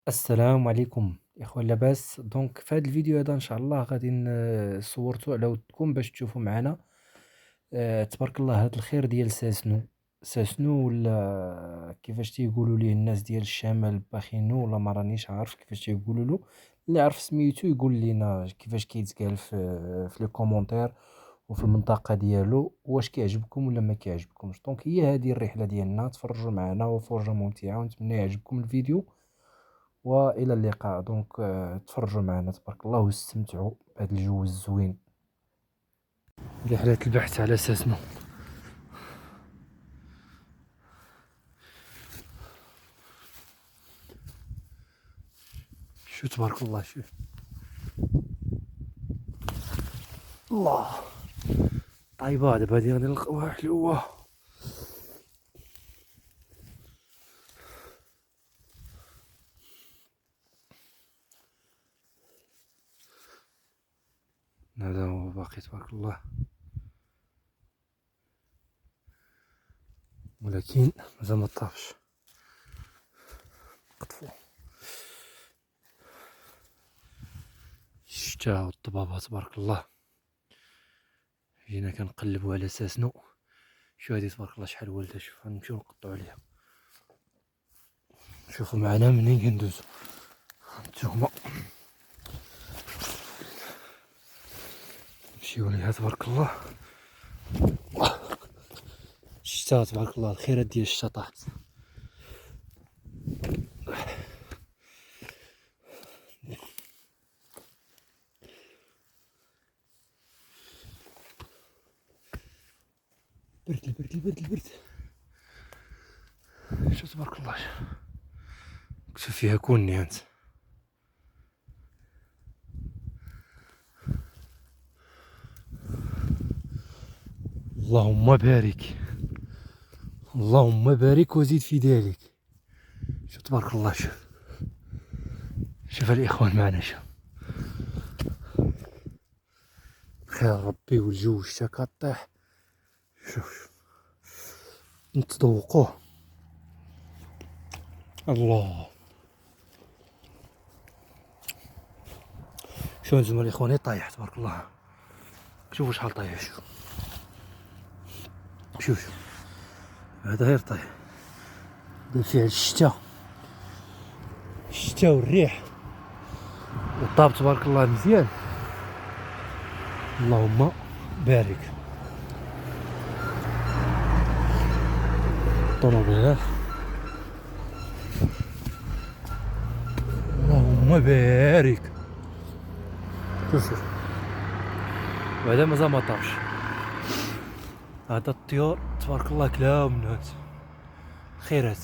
السلام عليكم اخوان، لاباس؟ دونك في هذا الفيديو هذا ان شاء الله غادي صورتو على ودكم باش تشوفوا معنا. تبارك الله، هذا الخير ديال ساسنو ولا كيفاش تيقولوا ليه الناس ديال الشمال باخينو، ولا ما رانيش عارف كيفاش تيقولوا له. اللي عارف سميتو يقول لينا كيفاش كيتقال في لي كومونتير وفي المنطقه ديالو، واش كيعجبكم ولا ما كيعجبكمش. دونك هي هذه الرحله ديالنا، تفرجوا معنا وفرجه ممتعه، ونتمنى يعجبكم الفيديو والى اللقاء. دونك تفرجوا معنا تبارك الله واستمتعوا بهذا الجو الزوين. رحلة البحث على ساسنو. شو تبارك الله، شوف الله طيبة. دابا هادي غادي نلقاوها حلوة. هذا هو باقي تبارك الله، ولكن مازال ما طابش. قطفو الشتا والضبابة تبارك الله. جينا كنقلبو على ساسنو. شو هادي تبارك الله شحال والدة، شوف غنمشيو نقطعو عليها. شوفوا معنا منين كندوزو نتوما، نمشيو ليها تبارك الله. الشتا تبارك الله، الخيرات ديال الشتا طاحت. البرد. شو تبارك الله، كتب فيها كوني انت. اللهم بارك، اللهم بارك وزيد في ذلك. شو تبارك الله، شوف الاخوان معنا، شوف خير ربي والجو الشتا كطيح. شوف نتذوقوه. الله، شوف نتوما الاخوان طايح تبارك الله. شوفوا شحال طايح. شوف هذا غير طايح. دار فيها الشتا والريح وطاب تبارك الله مزيان. اللهم بارك. الطوموبيلات، اللهم بارك. شوف وهذا مازال ما طابش. هذا الطيور تبارك الله كلاهم الناس خيرات،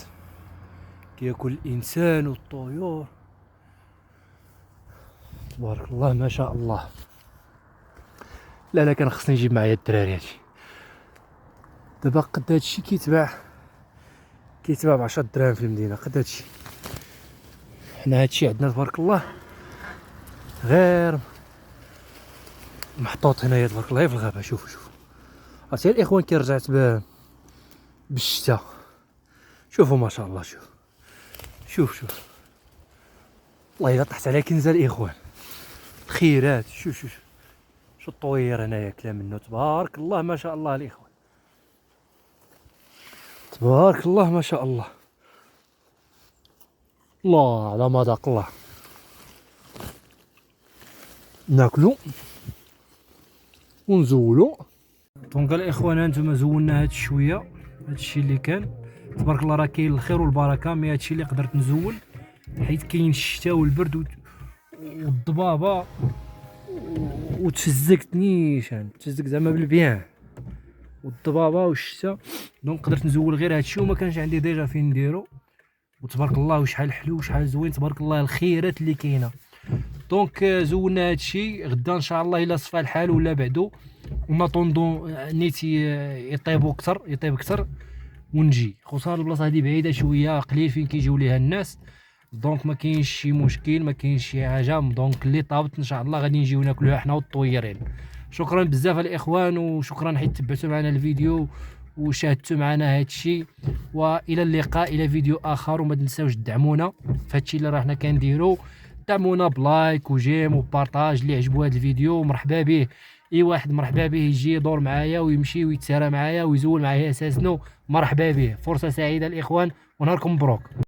كياكل الانسان والطيور تبارك الله ما شاء الله. لا كان خصني نجيب معايا الدراري. هادشي دابا قد هادشي كيتباع ب10 دراهم في المدينه. قد هادشي حنا هادشي عندنا تبارك الله غير محطوط هنايا تبارك الله في الغابه. شوفوا عرفتي الاخوان كي رجعت بالشتا. شوفوا ما شاء الله. شوف والله الا طحت على كنزه الاخوان خيرات. شوف شو الطوير هنايا كلا منه تبارك الله ما شاء الله. الاخوان تبارك الله ما شاء الله. الله على مذاق الله. ناكلو ونزولو. دونك الاخوان هانتوما زولنا هاد شويه، هادشي اللي كان تبارك الله. راه كاين الخير والبركه، مي هادشي اللي قدرت نزول حيت كاين الشتا والبرد والضبابه وتفزقت نيشان، تفزق زعما بالبيان والضبابه والشتا. دونك قدرت نزول غير هادشي وما كانش عندي ديجا فين نديرو. وتبارك الله وشحال حلو وشحال زوين تبارك الله الخيرات اللي كاينه. دونك زولنا هادشي. غدا ان شاء الله الا صفى الحال ولا بعدو وما طوندو نيت يطيب اكثر ونجي. خصوصا البلاصه هذه بعيده شويه، قليل فين كيجيو ليها الناس. دونك ما كاينش شي مشكل، ما كاينش شي حاجه. دونك اللي طابت ان شاء الله غادي نجيو ناكلوها حنا والطويرين. شكرا بزاف الاخوان، وشكرا حيت تبعتوا معنا الفيديو وشاهدتوا معنا هذا الشيء. والى اللقاء الى فيديو اخر، وما تنساوش تدعمونا في هذا الشيء اللي راحنا كنديروا. دعمونا بلايك وجيم وبارطاج اللي عجبو هذا الفيديو، مرحبا به. اي واحد مرحبا به يجي يدور معايا ويمشي ويتسارى معايا ويزول معايا اساسنو، مرحبا به. فرصه سعيده الاخوان ونهاركم مبروك.